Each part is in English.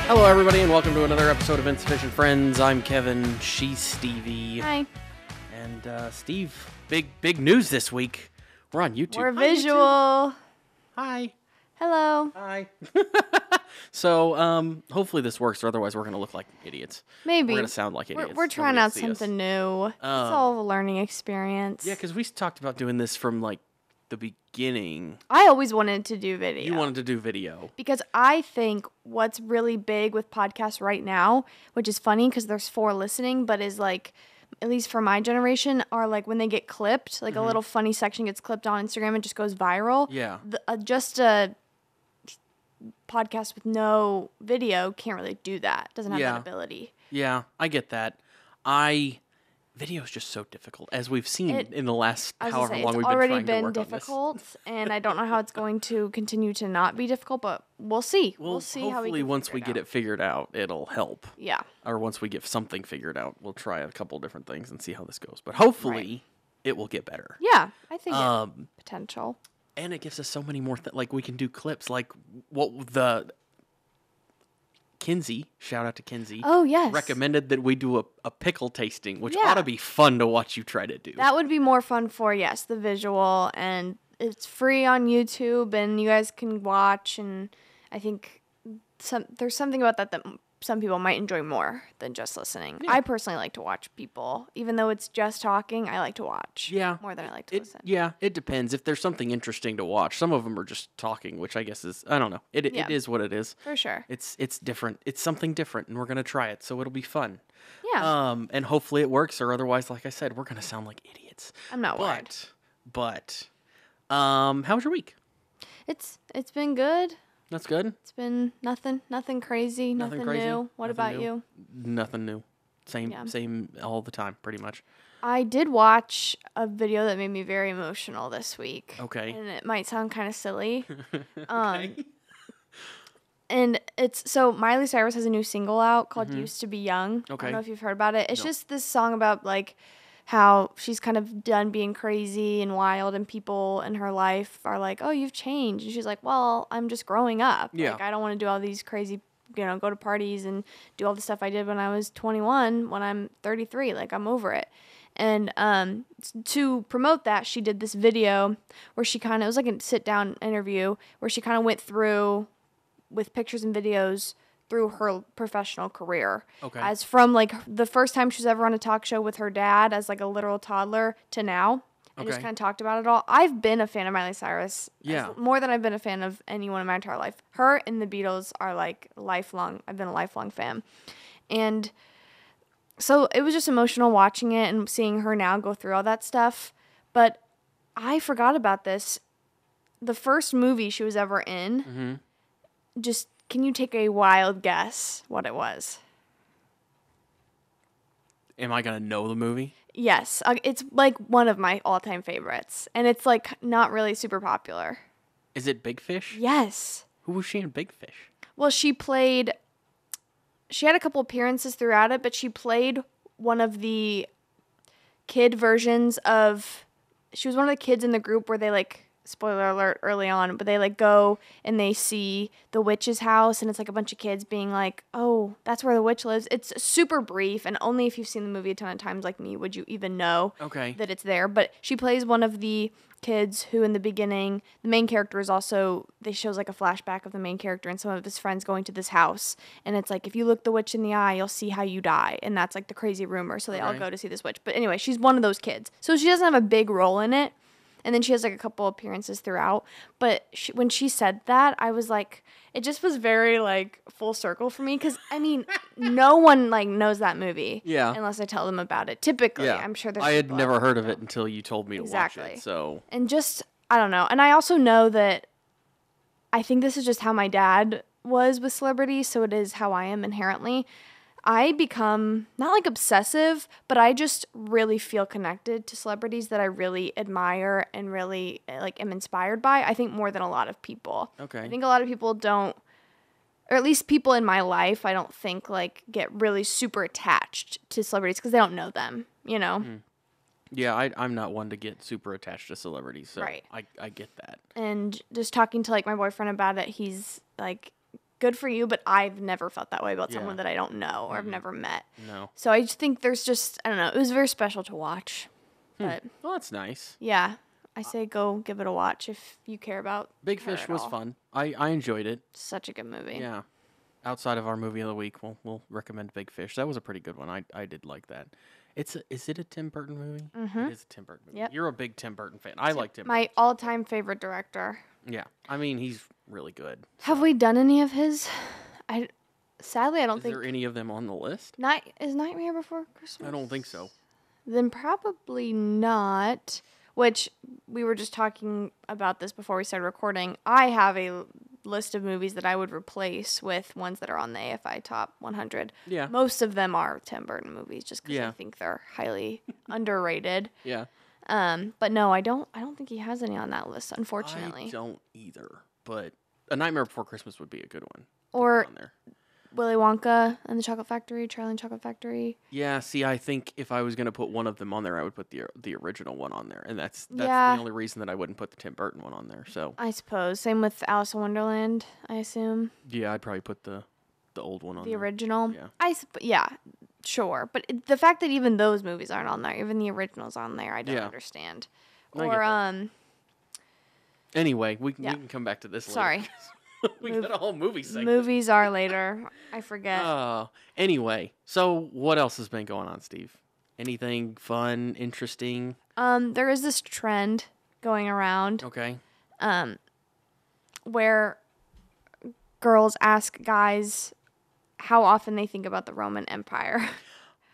Hello, everybody, and welcome to another episode of Insufficient Friends. I'm Kevin. She's Stevie. Hi. And Steve, big news this week. We're on YouTube. We're visual. Hi. Hello. Hi. So, hopefully this works, or otherwise we're going to look like idiots. Maybe. We're going to sound like idiots. We're trying out something new. It's all a learning experience. Yeah, because we talked about doing this from, like, the beginning. I always wanted to do video. You wanted to do video. Because I think what's really big with podcasts right now, which is funny because there's 4 listening, but is like, at least for my generation, are like when they get clipped, like a little funny section gets clipped on Instagram and just goes viral. Yeah. Just a podcast with no video can't really do that. Doesn't have that ability. Yeah, I get that. Video is just so difficult, as we've seen in the last however long we've been trying to work on this. It's already been difficult, and I don't know how it's going to continue to not be difficult, but we'll see. We'll see how we hopefully once we get it figured out, it'll help. Yeah. Or once we get something figured out, we'll try a couple different things and see how this goes. But hopefully it will get better. Yeah, I think potential. And it gives us so many more like we can do clips like what the Kinsey, shout out to Kinsey. Oh, yes. Recommended that we do a pickle tasting, which ought to be fun to watch you try to do. That would be more fun for, the visual, and it's free on YouTube, and you guys can watch, and I think there's something about that some people might enjoy more than just listening. Yeah. I personally like to watch people. Even though it's just talking, I like to watch more than I like to listen. Yeah, it depends. If there's something interesting to watch, some of them are just talking, which I guess is, I don't know. It is what it is. For sure. It's different. It's something different, and we're going to try it, so it'll be fun. Yeah. And hopefully it works, or otherwise, like I said, we're going to sound like idiots. I'm not worried. But, how was your week? It's been good. That's good. It's been nothing crazy, nothing new. What about you? Nothing new. Same all the time, pretty much. I did watch a video that made me very emotional this week. Okay. And it might sound kind of silly. Okay. And so Miley Cyrus has a new single out called Used to Be Young. Okay. I don't know if you've heard about it. It's just this song about like how she's kind of done being crazy and wild, and people in her life are like, oh, you've changed. And she's like, well, I'm just growing up. Yeah. Like, I don't want to do all these crazy, go to parties and do all the stuff I did when I was 21, when I'm 33. Like, I'm over it. And to promote that, she did this video where she it was like a sit-down interview where she kind of went through with pictures and videos through her professional career. Okay. As from like the first time she was ever on a talk show with her dad as like a literal toddler to now. And just kind of talked about it all. I've been a fan of Miley Cyrus. Yeah. More than I've been a fan of anyone in my entire life. Her and the Beatles are like lifelong. I've been a lifelong fan. And so it was just emotional watching it and seeing her now go through all that stuff. But I forgot about this. The first movie she was ever in, can you take a wild guess what it was? Am I going to know the movie? Yes. It's like one of my all-time favorites. And it's like not really super popular. Is it Big Fish? Yes. Who was she in Big Fish? Well, she had a couple appearances throughout it, but she played one of the kid versions of, she was one of the kids in the group where they like, spoiler alert early on, but they like go and they see the witch's house, and it's like a bunch of kids being like, oh, that's where the witch lives. It's super brief, and only if you've seen the movie a ton of times like me would you even know that it's there. But she plays one of the kids who in the beginning, the main character is also, they shows like a flashback of the main character and some of his friends going to this house, and it's like, if you look the witch in the eye, you'll see how you die, and that's like the crazy rumor, so they all go to see this witch. But anyway, she's one of those kids, so she doesn't have a big role in it. And then she has like a couple appearances throughout. But when she said that, I was like, it just was very like full circle for me. Because, I mean, no one like knows that movie. Yeah. Unless I tell them about it. Typically, I'm sure there's I had never heard of it until you told me to watch it. So. And just, I don't know. And I also know that I think this is just how my dad was with celebrities. So it is how I am inherently. I become not like obsessive, but I just really feel connected to celebrities that I really admire and really like am inspired by. I think more than a lot of people. Okay. I think a lot of people don't, or at least people in my life, I don't think like get really super attached to celebrities because they don't know them, you know? Mm-hmm. Yeah, I'm not one to get super attached to celebrities, so I get that. And just talking to like my boyfriend about it, he's like, good for you, but I've never felt that way about someone that I don't know or I've never met. No. So I just think there's just, I don't know, it was very special to watch. But well, that's nice. Yeah. I say go give it a watch if you care about Big Fish was fun. I enjoyed it. Such a good movie. Yeah. Outside of our movie of the week, we'll recommend Big Fish. That was a pretty good one. I did like that. Is it a Tim Burton movie? Mm-hmm. It is a Tim Burton movie. Yep. You're a big Tim Burton fan. I like Tim Burton. My all-time favorite director. Yeah. I mean, he's really good. Have we done any of his? Sadly, I don't think. Is there any of them on the list? Is Nightmare Before Christmas? I don't think so. Then probably not. Which we were just talking about this before we started recording. I have a list of movies that I would replace with ones that are on the AFI Top 100. Yeah. Most of them are Tim Burton movies, just because I think they're highly underrated. Yeah. But no, I don't think he has any on that list, unfortunately. I don't either. But A Nightmare Before Christmas would be a good one. Or on there. Willy Wonka and the Chocolate Factory, Charlie and the Chocolate Factory. Yeah, see, I think if I was going to put one of them on there, I would put the original one on there. And that's the only reason that I wouldn't put the Tim Burton one on there. So I suppose. Same with Alice in Wonderland, I assume. Yeah, I'd probably put the old one on there. The original? Yeah. Yeah, sure. But the fact that even those movies aren't on there, even the original's on there, I don't understand. Anyway, we can come back to this later. Sorry. We got a whole movie segment. Movies are later. I forget. Anyway, so what else has been going on, Steve? Anything fun, interesting? There is this trend going around. Okay. Where girls ask guys how often they think about the Roman Empire.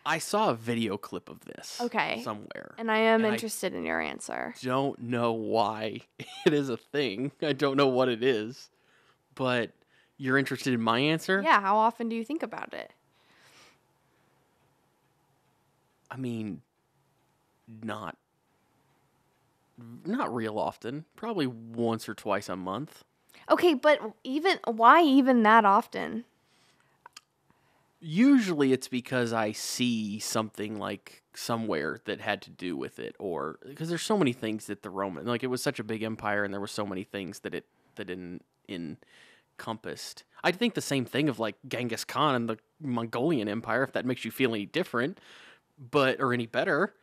I saw a video clip of this. Okay. Somewhere. And I am interested in your answer. Don't know why it is a thing. I don't know what it is. But you're interested in my answer? Yeah, how often do you think about it? I mean, not real often. Probably once or twice a month. Okay, but why even that often? Usually it's because I see something like somewhere that had to do with it, or because there's so many things that the Roman, like, it was such a big empire and there were so many things that it encompassed. I think the same thing of like Genghis Khan and the Mongolian Empire, if that makes you feel any different, or any better.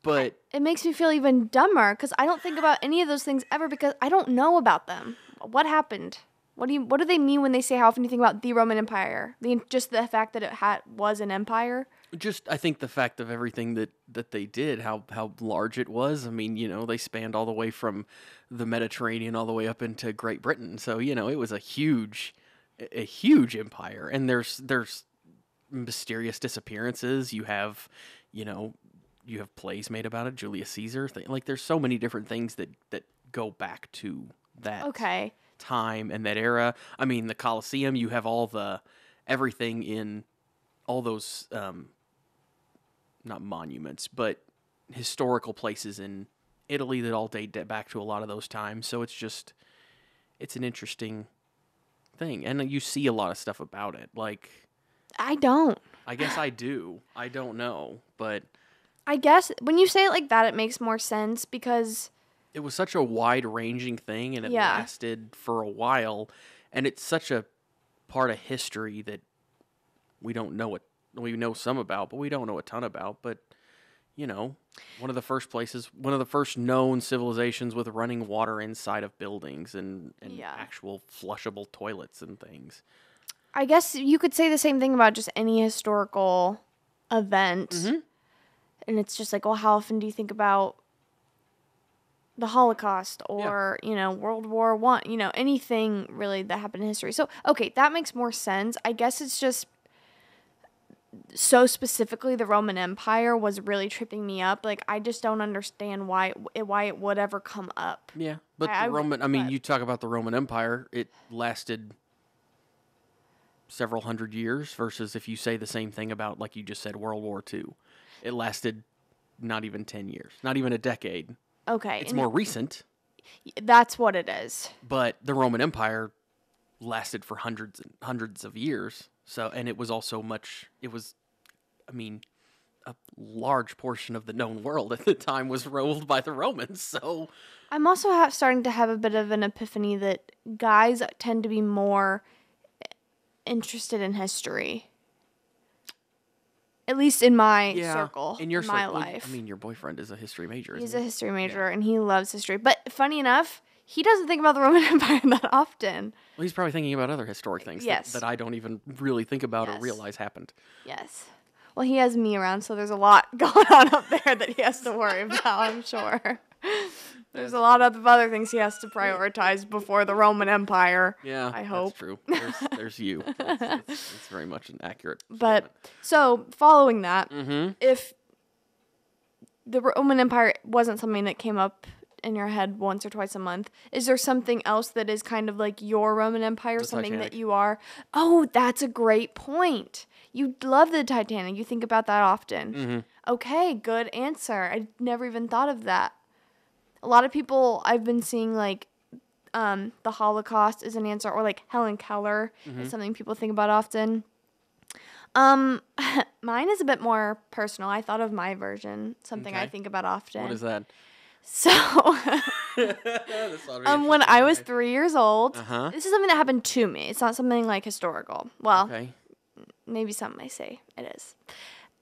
But it makes me feel even dumber because I don't think about any of those things ever because I don't know about them. What happened? What do they mean when they say how often you think about the Roman Empire? Just the fact that it was an empire? Just, I think the fact of everything that they did, how large it was. I mean, they spanned all the way from the Mediterranean all the way up into Great Britain. So, it was a huge empire. And there's mysterious disappearances. You have plays made about it, Julius Caesar. Like, there's so many different things that go back to that time and that era. I mean, the Colosseum, you have everything in all those, not monuments, but historical places in Italy that all date back to a lot of those times. So it's an interesting thing. And you see a lot of stuff about it. Like, I don't. I guess I do. I don't know. But I guess when you say it like that, it makes more sense because it was such a wide-ranging thing, and it lasted for a while, and it's such a part of history that we don't know it. We know some about, but we don't know a ton about. But one of the first known civilizations with running water inside of buildings and actual flushable toilets and things. I guess you could say the same thing about just any historical event, and it's just like, well, how often do you think about the Holocaust or, World War I, anything really that happened in history. So, okay, that makes more sense. I guess it's just so specifically the Roman Empire was really tripping me up. Like, I just don't understand why it would ever come up. Yeah, but you talk about the Roman Empire, it lasted several hundred years versus if you say the same thing about, like you just said, World War II. It lasted not even 10 years, not even a decade. Okay. It's more recent. That's what it is. But the Roman Empire lasted for hundreds and hundreds of years. So, and it was also a large portion of the known world at the time was ruled by the Romans. So I'm also starting to have a bit of an epiphany that guys tend to be more interested in history. At least in my Yeah, circle, in your my circle. life. I mean, your boyfriend is a history major, He's isn't a he? history major, and he loves history. But funny enough, he doesn't think about the Roman Empire that often. Well, he's probably thinking about other historic things Yes. that I don't even really think about or Yes. realize happened. Yes. Well, he has me around, so there's a lot going on up there that he has to worry about, I'm sure. There's a lot of other things he has to prioritize before the Roman Empire. Yeah, I hope. that's true. There's you. It's very much an accurate But statement. so following that, Mm-hmm. if the Roman Empire wasn't something that came up in your head once or twice a month, is there something else that is kind of like your Roman Empire, The something Titanic. that you are? Oh, that's a great point. You love the Titanic. You think about that often. Mm-hmm. Okay, good answer. I never even thought of that. A lot of people I've been seeing like the Holocaust is an answer, or like Helen Keller is something people think about often. Mine is a bit more personal. I thought of my version, something I Okay. think about often. What is that? So, when I was 3 years old, Uh-huh. this is something that happened to me. It's not something like historical. Well, Okay. maybe some may say it is.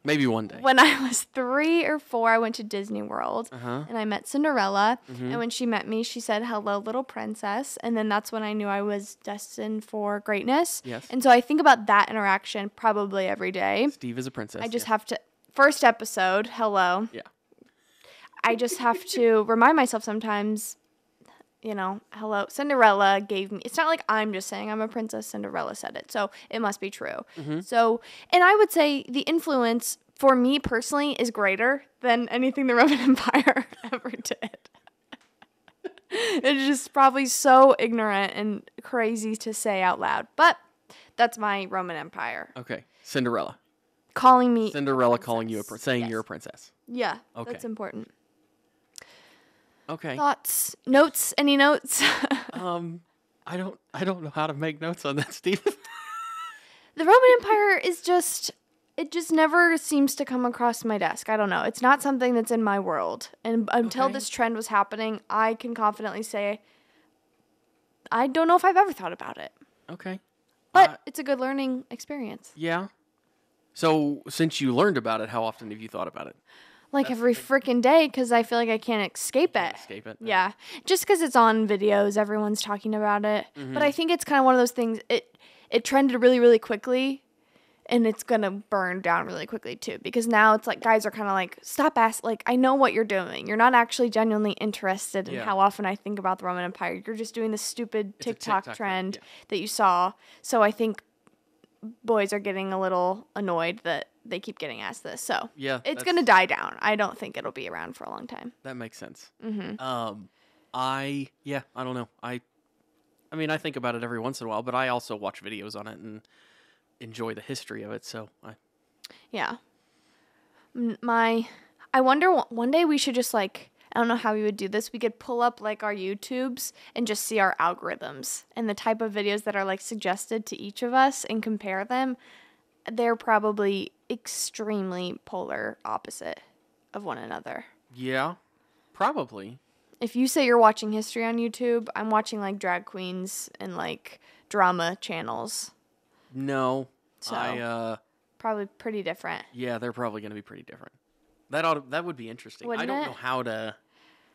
Maybe one day. When I was 3 or 4, I went to Disney World, Uh-huh. and I met Cinderella. Mm-hmm. And when she met me, she said, "Hello, little princess." And then that's when I knew I was destined for greatness. Yes. And so I think about that interaction probably every day. Steve is a princess. I just yeah. have to, first episode, hello. Yeah. I just have to remind myself sometimes, hello, Cinderella gave me, it's not like I'm just saying I'm a princess, Cinderella said it, so it must be true. Mm-hmm. So, and I would say the influence for me personally is greater than anything the Roman Empire ever did. It's just probably so ignorant and crazy to say out loud, but that's my Roman Empire. Okay. Cinderella. Calling me Cinderella calling you saying Yes. you're a princess. Yeah, Okay. that's important. Okay. Thoughts? Notes? Any notes? I don't know how to make notes on that, Steve. The Roman Empire is it just never seems to come across my desk. I don't know. It's not something that's in my world. And until Okay. this trend was happening, I can confidently say I don't know if I've ever thought about it. Okay. But it's a good learning experience. Yeah. So since you learned about it, how often have you thought about it? Like every freaking day, because I feel like I can't escape it. Escape it. Yeah. Just because it's on videos, everyone's talking about it. But I think it's kind of one of those things, it trended really, really quickly. And it's going to burn down really quickly, too. Because now it's like guys are kind of like, stop asking. Like, I know what you're doing. You're not actually genuinely interested in Yeah. how often I think about the Roman Empire. You're just doing this stupid It's a TikTok TikTok trend trend, that you saw. So I think boys are getting a little annoyed that they keep getting asked this. So Yeah. it's going to die down. I don't think it'll be around for a long time. That makes sense. Mm-hmm. I don't know. I mean, I think about it every once in a while, but I also watch videos on it and enjoy the history of it. So Yeah. I wonder one day we should just like, I don't know how we would do this. We could pull up like our YouTubes and just see our algorithms and the type of videos that are like suggested to each of us and compare them. They're probably extremely polar opposite of one another. yeah, probably. If you say you're watching history on YouTube, I'm watching like drag queens and like drama channels. No. So. Probably pretty different. Yeah, they're probably going to be pretty different. That would be interesting. Wouldn't I don't it? know how to.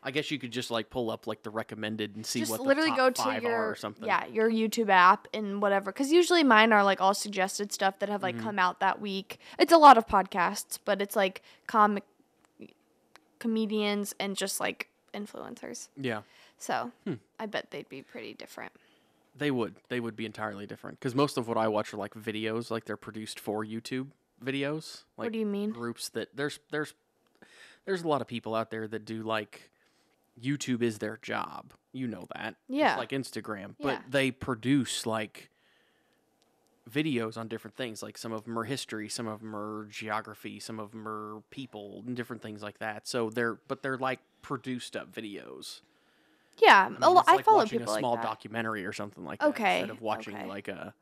I guess you could just like pull up like the recommended and see Just what the literally top go to 5 your are or something. your YouTube app and whatever, because usually mine are like all suggested stuff that have like Mm-hmm. come out that week. It's a lot of podcasts, but it's like comedians and just like influencers. Yeah, So I bet they'd be pretty different. they would. They would be entirely different because most of what I watch are like videos, like they're produced for YouTube videos. Like What do you mean? Groups that there's a lot of people out there that do like YouTube is their job. You know that. Yeah. It's like Instagram, Yeah. but they produce like videos on different things. Like some of them are history, some of them are geography, some of them are people and different things like that. So they're like produced up videos. Yeah, I mean, I it's like follow watching people a small like that. documentary or something like that Okay, instead of watching okay. like a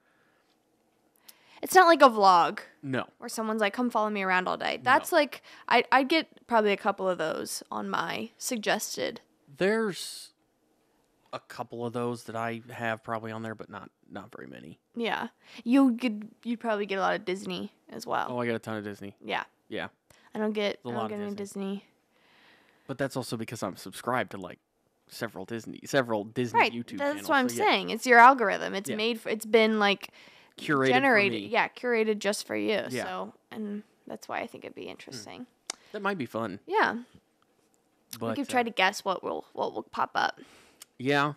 It's not like a vlog no. where someone's like, "Come follow me around all day." That's like I get probably a couple of those on my suggested. There's a couple of those that I have probably on there, but not very many. Yeah. You'd probably get a lot of Disney as well. Oh, I got a ton of Disney. Yeah. Yeah. I don't get A lot of any Disney. But that's also because I'm subscribed to like several Disney Right. YouTube That's channels. what I'm so, yeah. saying. It's your algorithm. It's Yeah. it's been like Curated generated. for me. Yeah, curated just for you. Yeah. So, and that's why I think it'd be interesting. That might be fun. Yeah. But We could try to guess what will pop up. Yeah.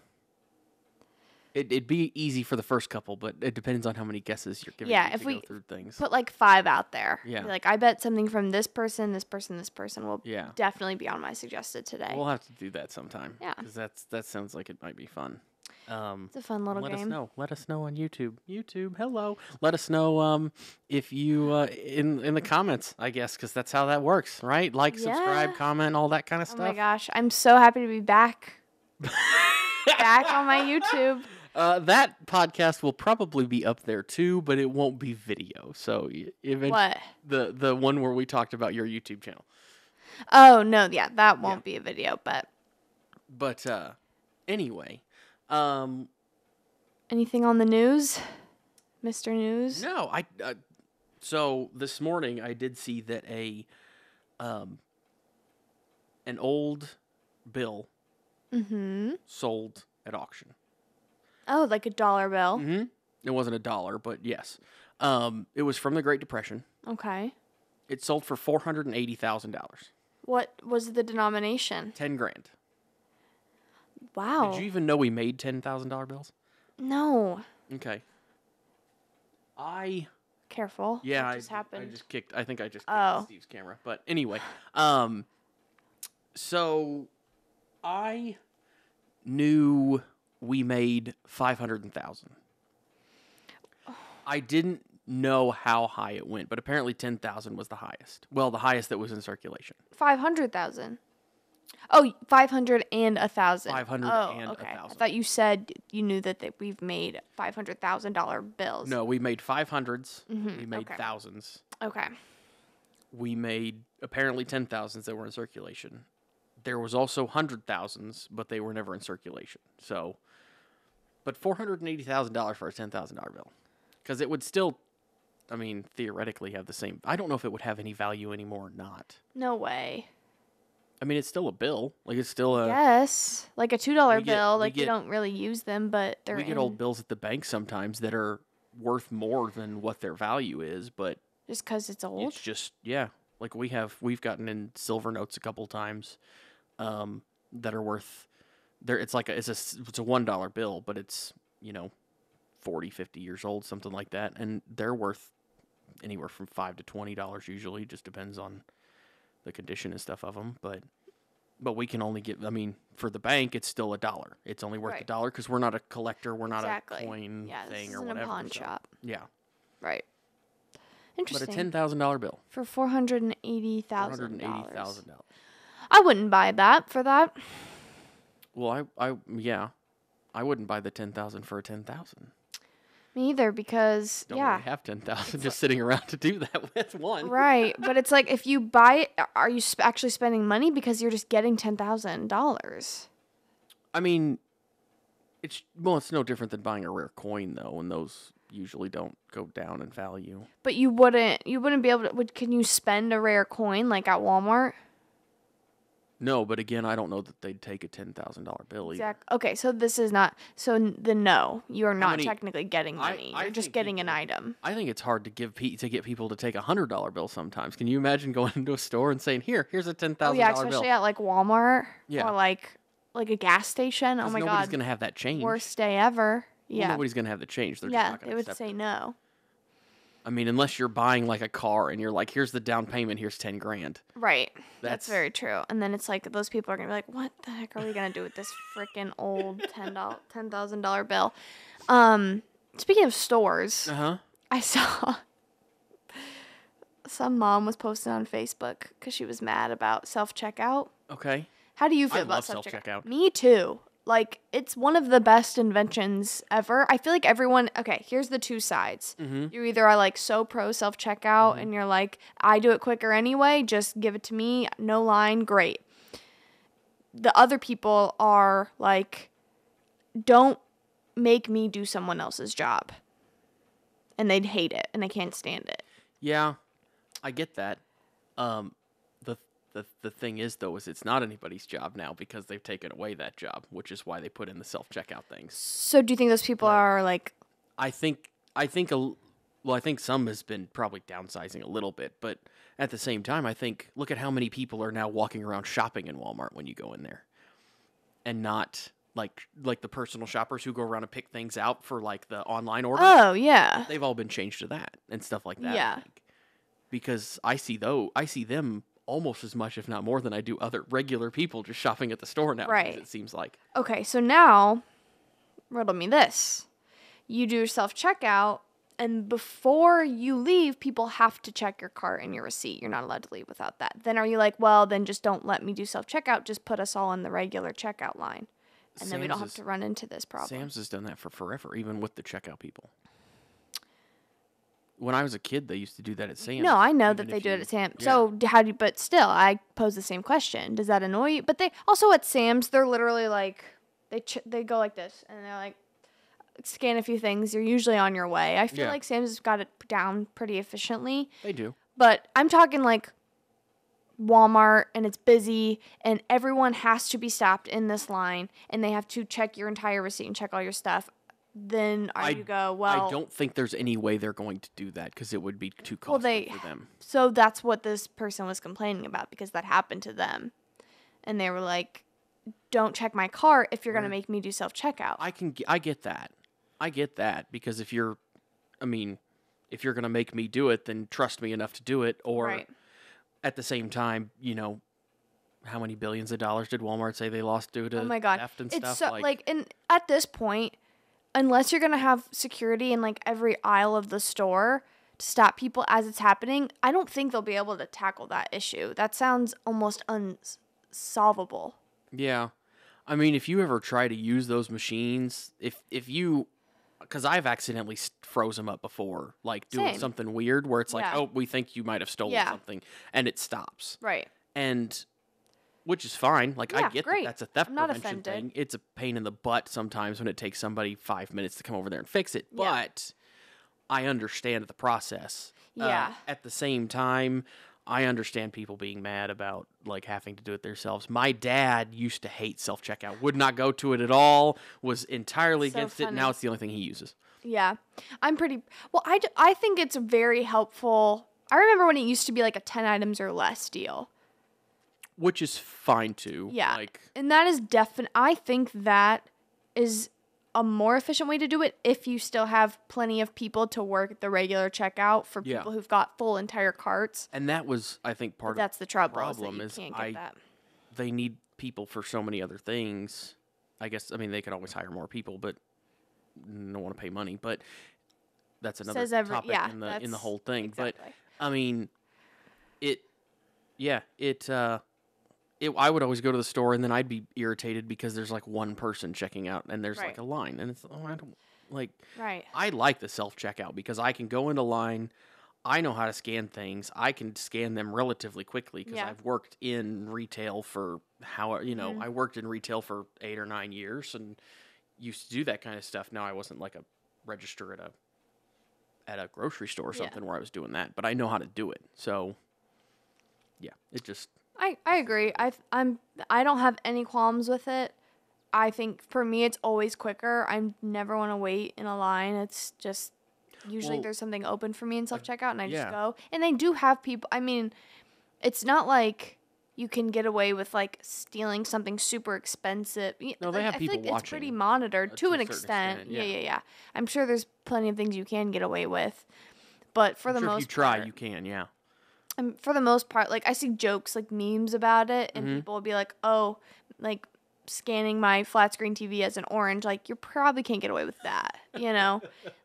It'd be easy for the first couple, but it depends on how many guesses you're giving. Yeah, me if to we go through things. Put like 5 out there. Yeah. Be like, I bet something from this person will Yeah. definitely be on my suggested today. We'll have to do that sometime. Yeah. Because that sounds like it might be fun. It's a fun little game. Let us know on YouTube. YouTube, hello. Let us know if you in the comments, I guess, because that's how that works, right? Like, subscribe, Yeah. comment, all that kind of Oh stuff. my gosh, I'm so happy to be back. Back on my YouTube. That podcast will probably be up there too, but it won't be video. So What? the one where we talked about your YouTube channel. Oh no, yeah, that won't be a video, but But anyway, anything on the news, Mr. News? no, so this morning I did see that an old bill sold at auction. Oh, like a dollar bill. Mm-hmm. It wasn't $1, but yes. It was from the Great Depression. Okay. It sold for $480,000. What was the denomination? 10 grand. Wow. Did you even know we made $10,000 bills? No. Okay. Careful. Yeah, What just happened? I think I just kicked Oh. Steve's camera. But anyway, so I knew we made 500,000. I didn't know how high it went, but apparently 10,000 was the highest. Well, the highest that was in circulation. 500,000. Oh, 500 and 1,000. 500 oh, and okay. 1,000. I thought you said you knew that we've made $500,000 bills. No, we made 500s. We made okay. thousands. Okay. We made apparently 10,000s that were in circulation. There was also 100,000s, but they were never in circulation. So, but $480,000 for a $10,000 bill, because it would still, I mean, theoretically have the same. I don't know if it would have any value anymore or not. No way. I mean, it's still a bill. Like, it's still a. Yes, like a $2 we get- bill. we Like you get- don't really use them, but they're We get old bills at the bank sometimes that are worth more than what their value is, but just because it's old. it's just, yeah. Like we've gotten in silver notes a couple times, that are worth. It's a $1 bill, but it's 40, 50 years old, something like that, and they're worth anywhere from $5 to $20 usually. Just depends on the condition and stuff of them, but we can only get. I mean, for the bank, it's still $1. It's only worth Right. $1 because we're not a collector. We're not Exactly. a coin Yeah, this thing or isn't whatever. a pawn so, shop. Yeah, Right. but Interesting. a $10,000 bill. For $480,000. $480,000. I wouldn't buy that for that. Well, I wouldn't buy the 10,000 for a 10,000. Me either, because Don't yeah. really have 10,000 just sitting around to do that with one. Right, but it's like if you buy it, are you actually spending money because you're just getting $10,000? I mean, it's no different than buying a rare coin though, and those usually don't go down in value. But you wouldn't be able to. Can you spend a rare coin like at Walmart? No, but again, I don't know that they'd take a $10,000 bill either. Exactly. Okay, so this is not. So no, you are not many- technically getting money. I You're just think getting an people- item. I think it's hard to get people to take a $100 bill sometimes. Can you imagine going into a store and saying, "Here's a $10,000 Oh yeah, bill"? especially at like Walmart Yeah. or like a gas station. Oh 'Cause my nobody's god, gonna have that change. worst day ever. Well, Yeah, nobody's gonna have the change. They're just yeah, not gonna they would accept say it. no. I mean, unless you're buying like a car and you're like, "Here's the down payment. Here's 10 grand." Right. That's- That's very true. And then it's like those people are gonna be like, "What the heck are we gonna do with this freaking old $10,000 bill?" Speaking of stores, I saw some mom was posting on Facebook because she was mad about self checkout. Okay. How do you feel I about love self checkout? self-checkout. Me too. Like, it's one of the best inventions ever. I feel like everyone. Okay, here's the two sides. You either are like so pro self checkout and you're like, I do it quicker anyway. Just give it to me. No line. Great. The other people are like, don't make me do someone else's job. And they'd hate it, and they can't stand it. Yeah, I get that. The the thing is though is it's not anybody's job now because they've taken away that job, which is why they put in the self-checkout things. So do you think those people are like? I think I think I think some has been probably downsizing a little bit, but at the same time, I think look at how many people are now walking around shopping in Walmart when you go in there, and not like the personal shoppers who go around and pick things out for like the online orders. Oh yeah. They've all been changed to that and stuff like that. Yeah. I think. Because I see them almost as much, if not more, than I do other regular people just shopping at the store now. Right. It seems like. Okay, so now, riddle me this: you do your self-checkout, and before you leave, people have to check your cart and your receipt. You're not allowed to leave without that. Then are you like, well, then just don't let me do self-checkout. Just put us all in the regular checkout line, and then we don't have to run into this problem. Sam's has done that for forever, even with the checkout people. When I was a kid, they used to do that at Sam's. No, I know that they do it at Sam's. Yeah. So but still, I pose the same question. Does that annoy you? But they also at Sam's, they're literally like, they go like this, and they're like, scan a few things. You're usually on your way. I feel like Sam's has got it down pretty efficiently. They do. But I'm talking like Walmart, and it's busy, and everyone has to be stopped in this line, and they have to check your entire receipt and check all your stuff. Then you go, well, I don't think there's any way they're going to do that because it would be too costly for them. So that's what this person was complaining about, because that happened to them. And they were like, don't check my cart if you're going to make me do self-checkout. I get that. I get that because if you're going to make me do it, then trust me enough to do it. Or at the same time, how many billions of dollars did Walmart say they lost due to theft and stuff? It's so, and at this point, unless you're going to have security in like every aisle of the store to stop people as it's happening, I don't think they'll be able to tackle that issue. That sounds almost unsolvable. Yeah. I mean, if you ever try to use those machines, if you, because I've accidentally froze them up before, like doing something weird where it's like, oh, we think you might have stolen something, and it stops. Right. And which is fine. Like, I get that that's a theft prevention thing. It's a pain in the butt sometimes when it takes somebody 5 minutes to come over there and fix it. Yeah. But I understand the process. Yeah. At the same time, I understand people being mad about, like, having to do it themselves. My dad used to hate self-checkout. Would not go to it at all. Was entirely against it. Now it's the only thing he uses. Yeah. I think it's very helpful. I remember when it used to be like a 10 items or less deal. Which is fine too. Yeah. And that is I think that is a more efficient way to do it if you still have plenty of people to work the regular checkout for people who've got full entire carts. And that was, I think, that's the trouble. Problem is they need people for so many other things. I guess, they could always hire more people, but don't want to pay money. But that's another topic in the whole thing. Exactly. But I would always go to the store and then I'd be irritated because there's like one person checking out and there's like a line and it's I don't like. Right. I like the self-checkout because I can go into line. I know how to scan things. I can scan them relatively quickly because I've worked in retail for I worked in retail for 8 or 9 years and used to do that kind of stuff. Now I wasn't like a register at a grocery store or something where I was doing that, but I know how to do it. So yeah, it just. I agree. I don't have any qualms with it. I think for me it's always quicker. I never want to wait in a line. It's just usually there's something open for me in self-checkout and I just go. And they do have people. It's not like you can get away with like stealing something super expensive. No, they have people watching. It's pretty monitored to an extent. Yeah. I'm sure there's plenty of things you can get away with. But for the most part, if you try, you can, yeah. And for the most part, like I see jokes, like memes about it, and people will be like, "Oh, like scanning my flat screen TV as an orange, like you probably can't get away with that."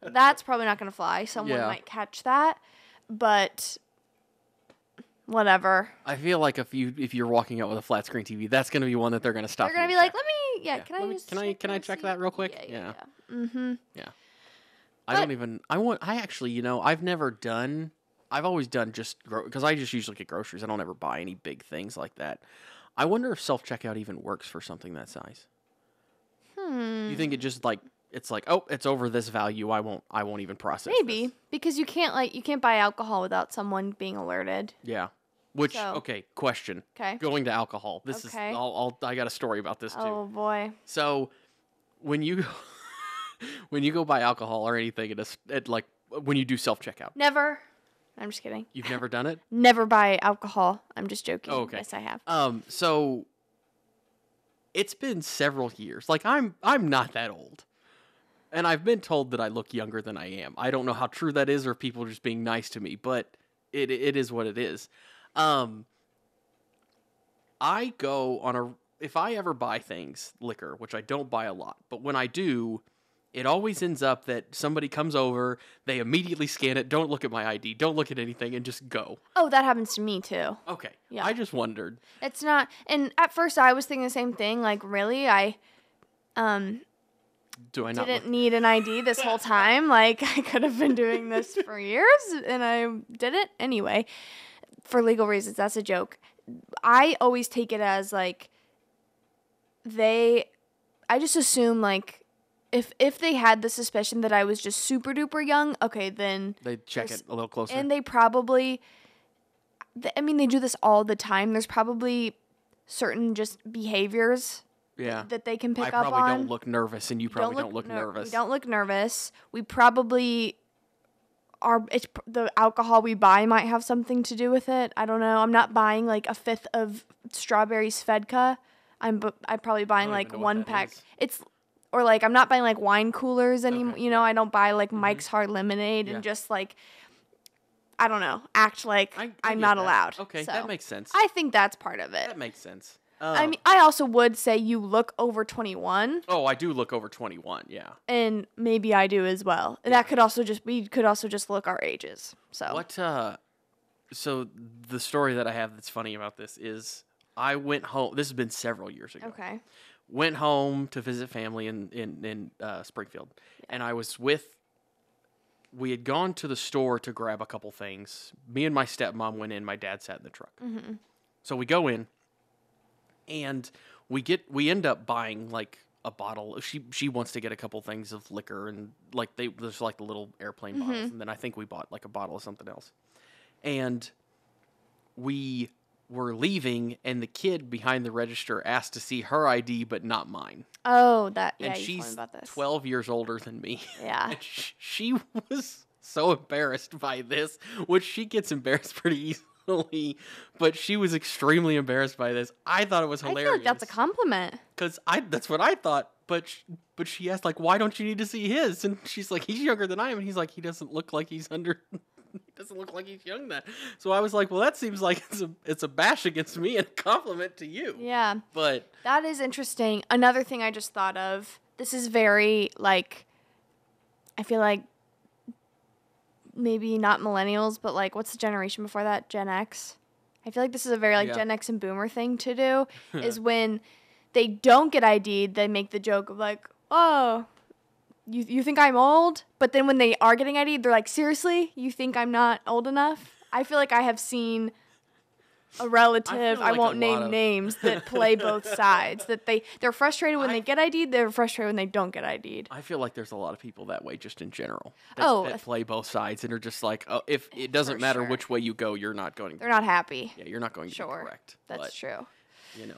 That's probably not gonna fly. Someone might catch that, but whatever. I feel like if you're walking out with a flat screen TV, that's gonna be one that they're gonna stop. They're gonna be like, "Let me, can I check that real quick?" Yeah. Mm-hmm. Yeah. I've never done. I've always done because I just usually get groceries. I don't ever buy any big things like that. I wonder if self-checkout even works for something that size. You think it just like it's like, oh, it's over this value. I won't even process. Maybe this. because you can't buy alcohol without someone being alerted. Yeah. Which So- okay, question. Okay. Going to alcohol. This is Okay. I got a story about this too. Oh boy. So when you when you go buy alcohol or anything at like when you do self checkout, Never. I'm just kidding. you've never done it. Never buy alcohol. I'm just joking. Oh, okay. Yes, I have. So it's been several years. Like I'm not that old. And I've been told that I look younger than I am. I don't know how true that is or if people are just being nice to me, but it is what it is. I go on if I ever buy things, liquor, which I don't buy a lot, but when I do, it always ends up that somebody comes over, they immediately scan it, don't look at my ID, don't look at anything, and just go. Oh, that happens to me too. Okay. Yeah. I just wondered. It's not, and at first I was thinking the same thing. Like, really, I Do I not didn't need an ID this whole time. Like, I could have been doing this for years, and I didn't anyway. For legal reasons, that's a joke. I always take it as like I just assume like if they had the suspicion that I was just super duper young, okay, then They check it a little closer. and they probably, I mean, they do this all the time. There's probably certain just behaviors yeah. that they can pick I up on. probably don't look nervous, and you probably don't look nervous. We don't look nervous. We probably the alcohol we buy might have something to do with it. I don't know. I'm not buying like a fifth of strawberry Svedka. I'm probably buying don't like even know what one that pack. is. Or like I'm not buying like wine coolers anymore. Okay, You know, I don't buy like Mike's Hard Lemonade Yeah. and just like I don't know, act like I I'm get not that. allowed. Okay, So, that makes sense. I think that's part of it. That makes sense. I mean, I also would say you look over 21, oh, I do look over 21. Yeah. and maybe I do as well. And that could also we could also just look our ages. So What? So the story that I have that's funny about this is I went home. This has been several years ago. Okay. Went home to visit family in Springfield, and I was with. We had gone to the store to grab a couple things. Me and my stepmom went in. My dad sat in the truck. Mm-hmm. So we go in, and we end up buying like a bottle. She wants to get a couple things of liquor, and like there's like the little airplane bottles, and then I think we bought like a bottle of something else, and we were leaving, and the kid behind the register asked to see her ID, but not mine. Oh, that yeah. And You told me she's about this. 12 years older than me. Yeah. And she was so embarrassed by this, which she gets embarrassed pretty easily, but she was extremely embarrassed by this. I thought it was I hilarious. feel like that's a compliment. Because that's what I thought, but she asked, like, why don't you need to see his? And she's like, he's younger than I am, and he's like, he doesn't look like he's under... He doesn't look like he's young then. So I was like, well, that seems like it's a bash against me and a compliment to you. Yeah. But That is interesting. Another thing I just thought of. This is very like I feel like maybe not millennials, but like what's the generation before that? Gen X. I feel like this is a very like Yeah. Gen X and boomer thing to do is when they don't get ID'd, they make the joke of like, "Oh, you think I'm old?" But then when they are getting ID'd, they're like, "Seriously? You think I'm not old enough?" I feel like I have seen a relative, feel I like won't a name lot of- names, that play both sides. That they're frustrated when they get ID'd, they're frustrated when they don't get ID'd. I feel like there's a lot of people that way just in general. Oh, That play both sides and are just like, oh, if it doesn't For matter sure. which way you go, you're not going. They're not happy. Yeah, you're not going to Sure. be correct. That's but, true. You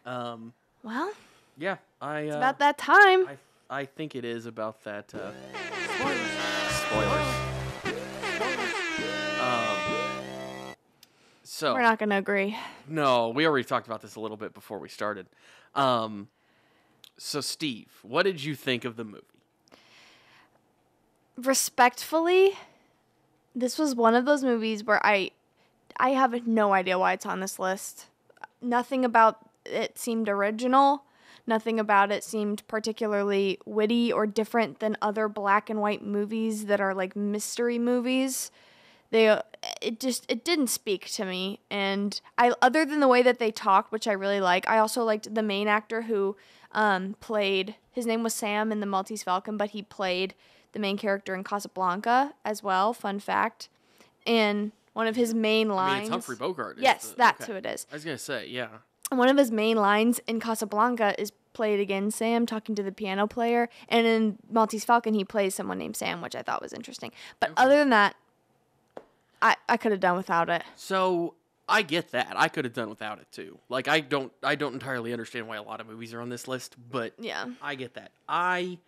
know, Well, yeah, it's about that time. I think it is about that. Spoilers. So We're not going to agree. no, we already talked about this a little bit before we started. So Steve, what did you think of the movie? Respectfully, this was one of those movies where I have no idea why it's on this list. Nothing about it seemed original. Nothing about it seemed particularly witty or different than other black and white movies that are like mystery movies. It didn't speak to me, and other than the way that they talked, which I really like. I also liked the main actor who played. His name was Sam in the Maltese Falcon, but he played the main character in Casablanca as well. Fun fact, and one of his main I lines. mean, it's Humphrey Bogart. Yes, that's who it is. I was gonna say, yeah. And one of his main lines in Casablanca is Play It Again Sam talking to the piano player. And in Maltese Falcon, he plays someone named Sam, which I thought was interesting. But other than that, I could have done without it. So I get that. I could have done without it too. Like I don't entirely understand why a lot of movies are on this list, but Yeah. I get that. I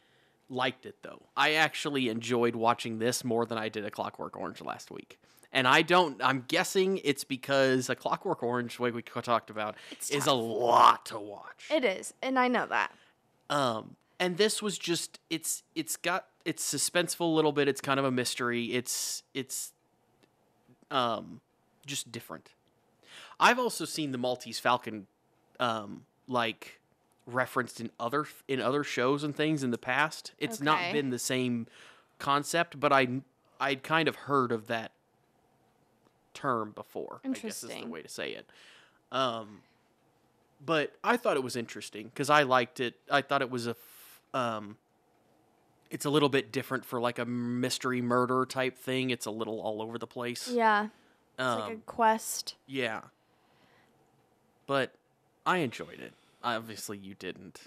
liked it though. I actually enjoyed watching this more than I did A Clockwork Orange last week. And I'm guessing it's because A Clockwork Orange, like we talked about, is a lot to watch. It is, and I know that. And this was just it's suspenseful a little bit. It's kind of a mystery. It's just different. I've also seen the Maltese Falcon like referenced in other shows and things in the past. It's not been the same concept, but I'd kind of heard of that term before. Interesting. I guess is the way to say it. But I thought it was interesting because I liked it. I thought it was it's a little bit different for like a mystery murder type thing. It's a little all over the place. Yeah. It's like a quest. Yeah. But I enjoyed it. Obviously, you didn't.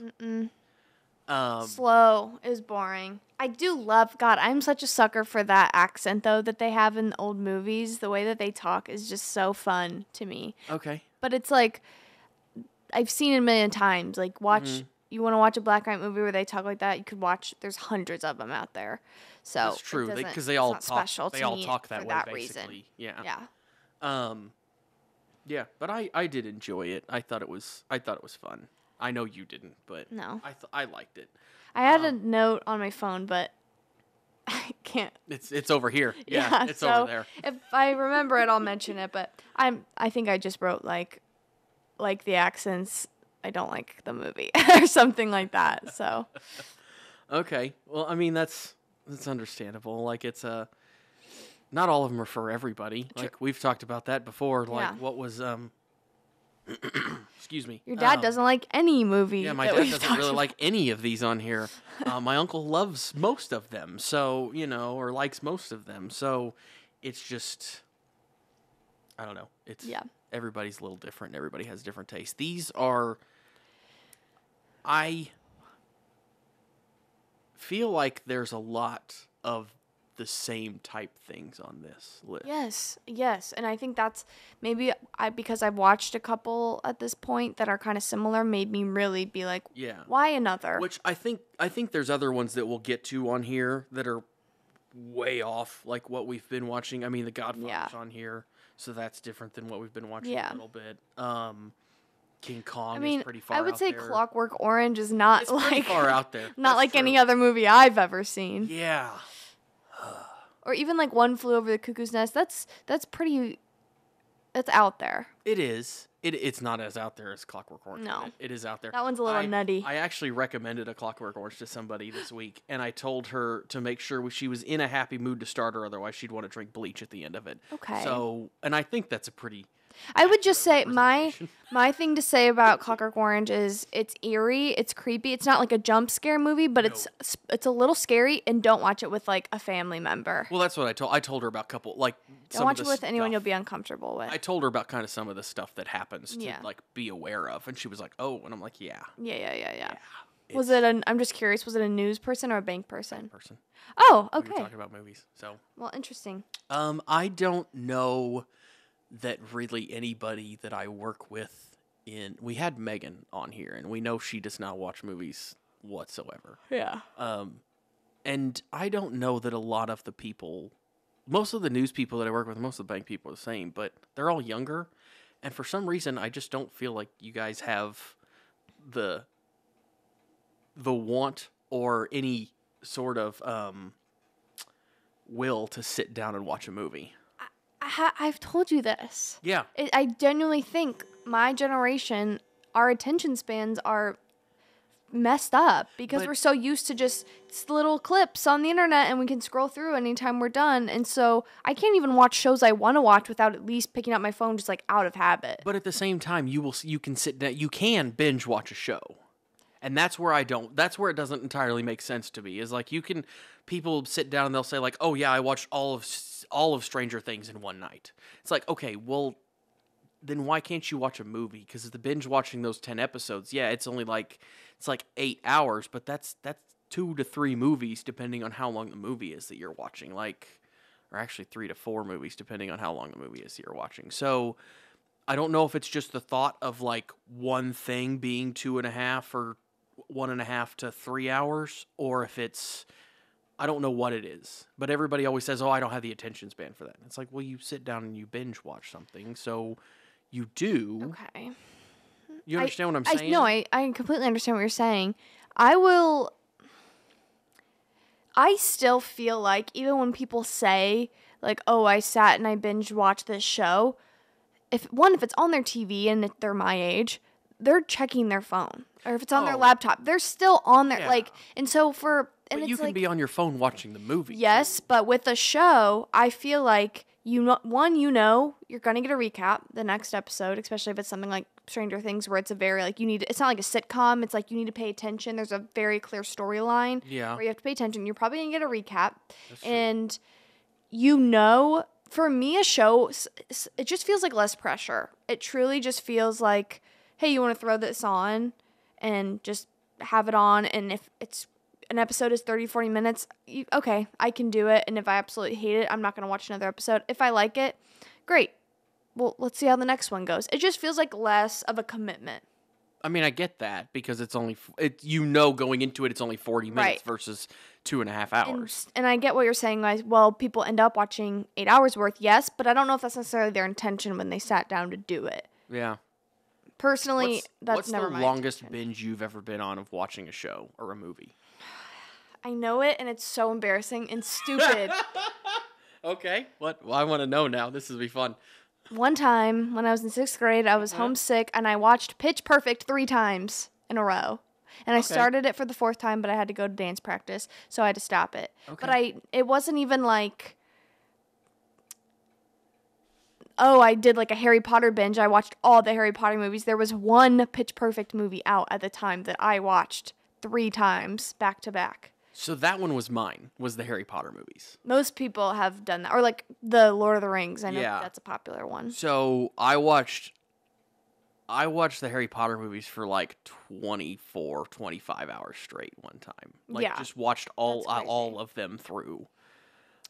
Slow is boring. I do love, God, I'm such a sucker for that accent, though, that they have in old movies. The way that they talk is just so fun to me. Okay. But it's like, I've seen it a million times. Like, you want to watch a black and white movie where they talk like that, you could watch, there's hundreds of them out there. So that's true, because they all talk. They all talk that way, basically. Yeah. Yeah, but I did enjoy it. I thought it was fun. I know you didn't, but no, I liked it. I had a note on my phone, but I can't. It's over here. Yeah, it's over there. If I remember it, I'll mention it. But I think I just wrote like the accents. I don't like the movie or something like that. So. Okay. Well, I mean that's understandable. Like it's not all of them are for everybody. Like we've talked about that before. Like what was excuse me. Your dad doesn't like any movie. Yeah, my dad doesn't really like any of these on here. My uncle loves most of them, so or likes most of them. So it's just I don't know. It's everybody's a little different. Everybody has different tastes. These are I feel like there's a lot of the same type things on this list. Yes. And I think that's maybe because I've watched a couple at this point that are kind of similar, made me really be like, why another? Which I think there's other ones that we'll get to on here that are way off, like what we've been watching. I mean, The Godfather's on here, so that's different than what we've been watching a little bit. King Kong is pretty far out there. I would say Clockwork Orange is not pretty far out there. Not like any other movie I've ever seen. Yeah. Or even like One Flew Over the Cuckoo's Nest. That's out there. It is. It's not as out there as Clockwork Orange. No. It is out there. That one's a little nutty. I actually recommended A Clockwork Orange to somebody this week, and I told her to make sure she was in a happy mood to start her, otherwise she'd want to drink bleach at the end of it. Okay. So, and I think that's a pretty... I would just say my thing to say about Clockwork Orange is it's eerie, it's creepy. It's not like a jump scare movie, but it's a little scary, and don't watch it with like a family member. Well, that's what I told her about don't watch it with anyone you'll be uncomfortable with. I told her about kind of some of the stuff that happens to like be aware of, and she was like, "Oh," and I'm like, "Yeah." Yeah. Was it I'm just curious, was it a news person or a bank person? Bank person. Oh, okay. We were talking about movies, so. Well, interesting. I don't know that really anybody that I work with we had Megan on here, and we know she does not watch movies whatsoever. Yeah. And I don't know that a lot of the people, most of the news people that I work with, most of the bank people are the same, but they're all younger, and for some reason I just don't feel like you guys have the want or any sort of will to sit down and watch a movie. I've told you this. Yeah. I genuinely think my generation, our attention spans are messed up because we're so used to just little clips on the internet and we can scroll through anytime we're done. And so I can't even watch shows I want to watch without at least picking up my phone just like out of habit. But at the same time, you can sit down, you can binge watch a show. And that's where that's where it doesn't entirely make sense to me. Is like people sit down and they'll say like, "Oh yeah, I watched all of Stranger Things in one night." It's like, okay, well, then why can't you watch a movie? Because the binge watching those 10 episodes, yeah, it's only like 8 hours, but that's 2 to 3 movies depending on how long the movie is that you're watching. Like, or actually 3 to 4 movies depending on how long the movie is that you're watching. So I don't know if it's just the thought of like one thing being 2.5 or 1.5 to 3 hours, or if it's, I don't know what it is. But everybody always says, "Oh, I don't have the attention span for that." And it's like, well, you sit down and you binge watch something, so you do. Okay. You understand what I'm saying? No, I completely understand what you're saying. I still feel like, even when people say, like, oh, I sat and I binge watched this show, if it's on their TV and if they're my age, they're checking their phone. Or if it's on their laptop, they're still on their, like, and so for, and but it's you can like, be on your phone watching the movie. yes, but with a show, I feel like, you're going to get a recap the next episode, especially if it's something like Stranger Things, where it's a very, like, it's not like a sitcom. It's like you need to pay attention. There's a very clear storyline where you have to pay attention. You're probably going to get a recap. That's true. And, for me, a show, it just feels like less pressure. It truly just feels like, hey, you want to throw this on and just have it on. And if an episode is 30, 40 minutes, okay, I can do it. And if I absolutely hate it, I'm not going to watch another episode. If I like it, great. Well, let's see how the next one goes. It just feels like less of a commitment. I mean, I get that because it's only, going into it, it's only 40 minutes versus 2.5 hours. And I get what you're saying, guys. Well, people end up watching 8 hours worth, yes, but I don't know if that's necessarily their intention when they sat down to do it. Yeah. Personally, what's never the my longest intention. binge you've ever been on of watching a show or a movie? I know it, and it's so embarrassing and stupid. Okay. What? Well, I want to know now. This will be fun. One time, when I was in 6th grade, I was homesick, and I watched Pitch Perfect 3 times in a row. And I started it for the 4th time, but I had to go to dance practice, so I had to stop it. Okay. But it wasn't even like, oh, I did like a Harry Potter binge. I watched all the Harry Potter movies. There was one Pitch Perfect movie out at the time that I watched 3 times back to back. So that one was mine, was the Harry Potter movies. Most people have done that. Or like the Lord of the Rings. I know that's a popular one. So I watched the Harry Potter movies for like 24, 25 hours straight one time. Like just watched all of them through.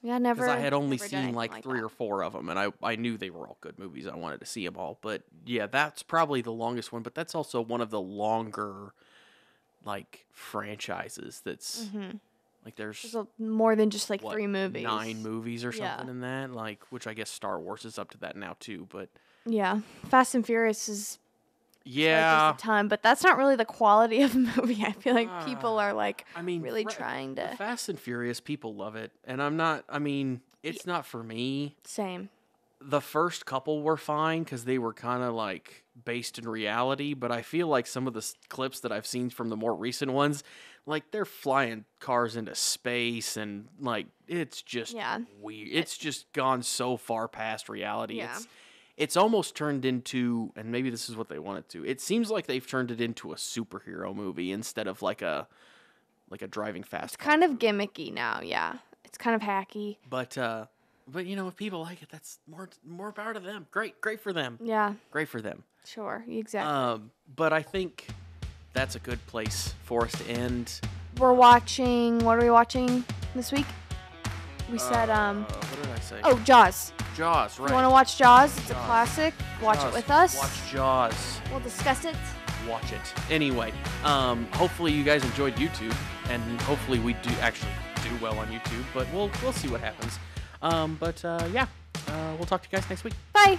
Yeah, never. Because I had only seen like 3 or 4 of them, and I knew they were all good movies. I wanted to see them all. But yeah, that's probably the longest one. But that's also one of the longer, like, franchises that's like there's more than just like 3 movies. 9 movies or something in that, like, which I guess Star Wars is up to that now too. But yeah, Fast and Furious is a ton, but that's not really the quality of a movie. I feel like people are like, really trying to. Fast and Furious, people love it, and I'm not. I mean, it's not for me. Same. The first couple were fine because they were kind of like based in reality, but I feel like some of the clips that I've seen from the more recent ones, like they're flying cars into space and like it's just weird. It's just gone so far past reality. Yeah. It's almost turned into, and maybe this is what they wanted to. It seems like they've turned it into a superhero movie instead of like a driving fast. It's kind of gimmicky now. Yeah, it's kind of hacky. But you know, if people like it, that's more power to them. Great for them. Yeah. Great for them. Sure, exactly. But I think that's a good place for us to end. What are we watching this week? We said, what did I say? Oh, Jaws. Jaws, right. You want to watch Jaws? It's a classic. Watch it with us. Watch Jaws. We'll discuss it. Watch it. Anyway, hopefully you guys enjoyed YouTube, and hopefully we do actually do well on YouTube, but we'll see what happens. We'll talk to you guys next week. Bye.